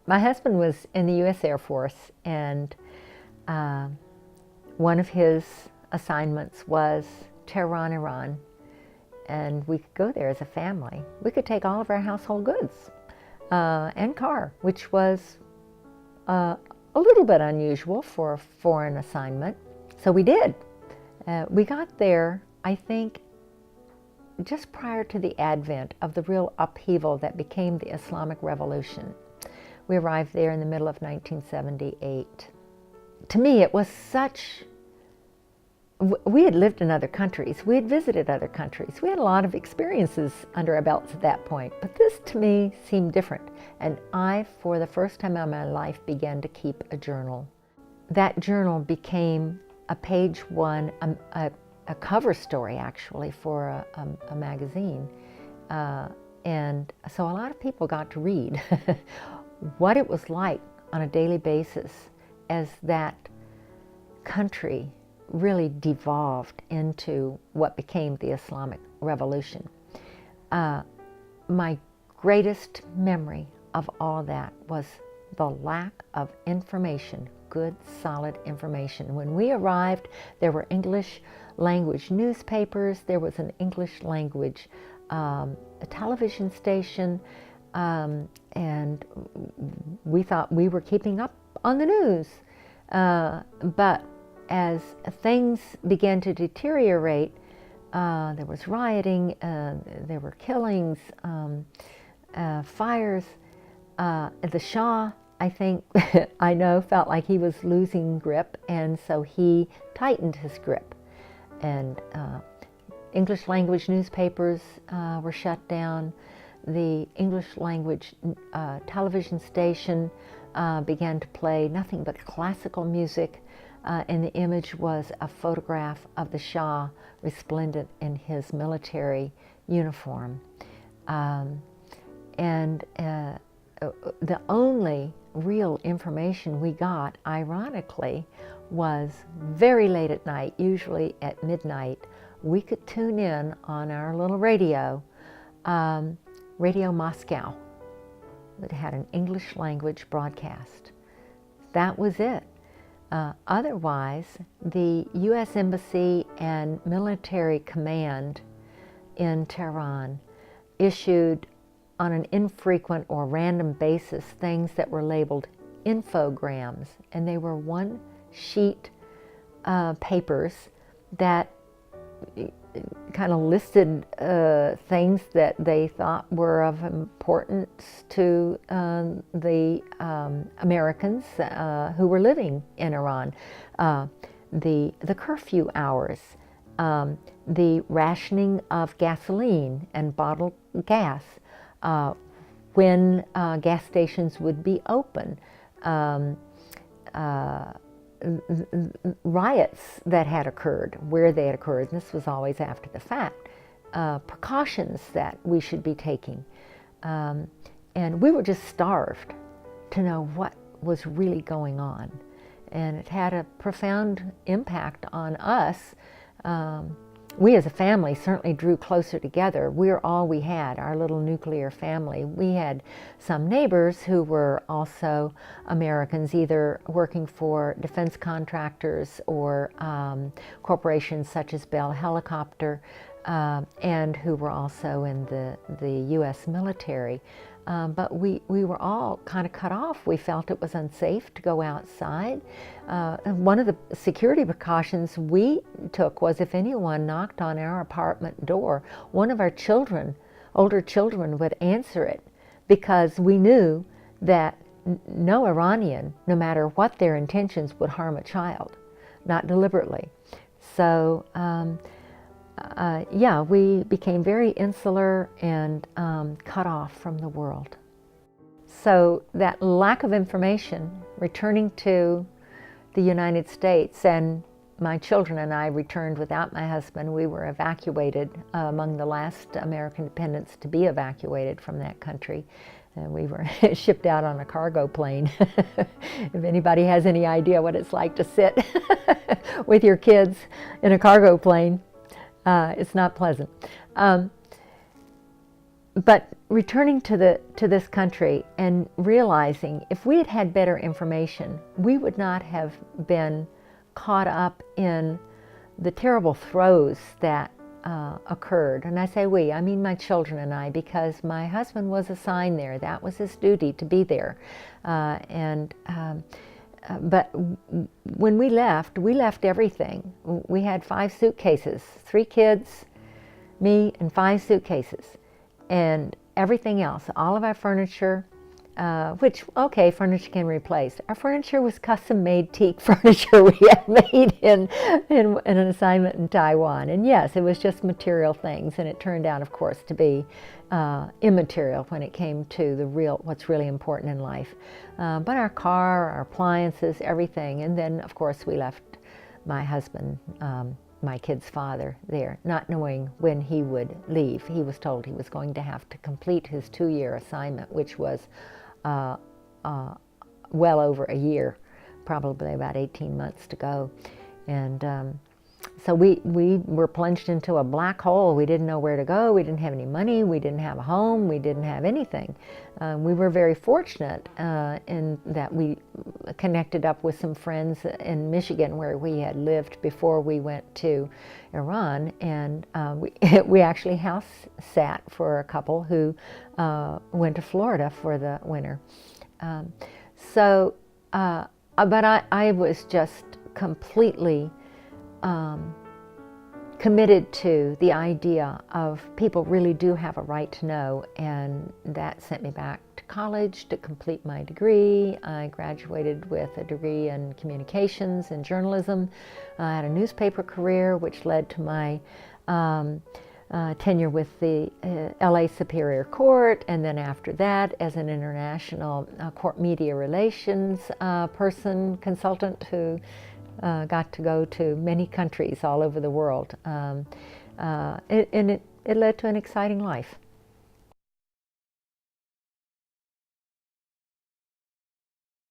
My husband was in the U.S. Air Force, and one of his assignments was Tehran, Iran, and we could go there as a family. We could take all of our household goods and car, which was a little bit unusual for a foreign assignment. So we did. We got there, I think, just prior to the advent of the real upheaval that became the Islamic Revolution. We arrived there in the middle of 1978. To me, it was we had lived in other countries, we had visited other countries, we had a lot of experiences under our belts at that point, but this to me seemed different. And I, for the first time in my life, began to keep a journal. That journal became a page one, a cover story actually for a magazine. And so a lot of people got to read what it was like on a daily basis as that country really devolved into what became the Islamic Revolution. My greatest memory of all that was the lack of information, good, solid information. When we arrived, there were English language newspapers, there was an English language a television station, and we thought we were keeping up on the news. But as things began to deteriorate, there was rioting, there were killings, fires. The Shah, I think, I know, felt like he was losing grip, and so he tightened his grip. And English language newspapers were shut down. The English language television station began to play nothing but classical music, and the image was a photograph of the Shah resplendent in his military uniform. And the only real information we got, ironically, was very late at night, usually at midnight. We could tune in on our little radio, Radio Moscow, that had an English language broadcast. That was it. Otherwise, the U.S. Embassy and military command in Tehran issued on an infrequent or random basis things that were labeled infograms, and they were one-sheet papers that kind of listed things that they thought were of importance to the Americans who were living in Iran. The curfew hours, the rationing of gasoline and bottled gas, when gas stations would be open, riots that had occurred, where they had occurred, and this was always after the fact, precautions that we should be taking. And we were just starved to know what was really going on. And it had a profound impact on us. We as a family certainly drew closer together. We're all we had, our little nuclear family. We had some neighbors who were also Americans, either working for defense contractors or corporations such as Bell Helicopter, and who were also in the U.S. military. But we were all kind of cut off. We felt it was unsafe to go outside. One of the security precautions we took was if anyone knocked on our apartment door, one of our children, older children, would answer it, because we knew that no Iranian, no matter what their intentions, would harm a child, not deliberately. So yeah, we became very insular and cut off from the world. So that lack of information, returning to the United States, and my children and I returned without my husband. We were evacuated, among the last American dependents to be evacuated from that country. We were shipped out on a cargo plane. If anybody has any idea what it's like to sit with your kids in a cargo plane, it's not pleasant. But returning to this country and realizing if we had had better information, we would not have been caught up in the terrible throes that occurred. And I say we, I mean my children and I, because my husband was assigned there. That was his duty, to be there. But when we left everything. We had 5 suitcases, 3 kids, me, and 5 suitcases. And everything else, all of our furniture, which, okay, furniture can replace. Our furniture was custom-made teak furniture we had made in an assignment in Taiwan. And yes, it was just material things, and it turned out, of course, to be immaterial when it came to what's really important in life. But our car, our appliances, everything. And then, of course, we left my husband, my kid's father, there, not knowing when he would leave. He was told he was going to have to complete his 2-year assignment, which was well over a year, probably about 18 months to go. And so we were plunged into a black hole. We didn't know where to go. We didn't have any money. We didn't have a home. We didn't have anything. We were very fortunate in that we connected up with some friends in Michigan where we had lived before we went to Iran, and we actually house sat for a couple who went to Florida for the winter. But I was just completely committed to the idea of people really do have a right to know, and that sent me back to college to complete my degree. I graduated with a degree in communications and journalism. I had a newspaper career, which led to my tenure with the LA Superior Court, and then after that as an international court media relations consultant who got to go to many countries all over the world. And it led to an exciting life.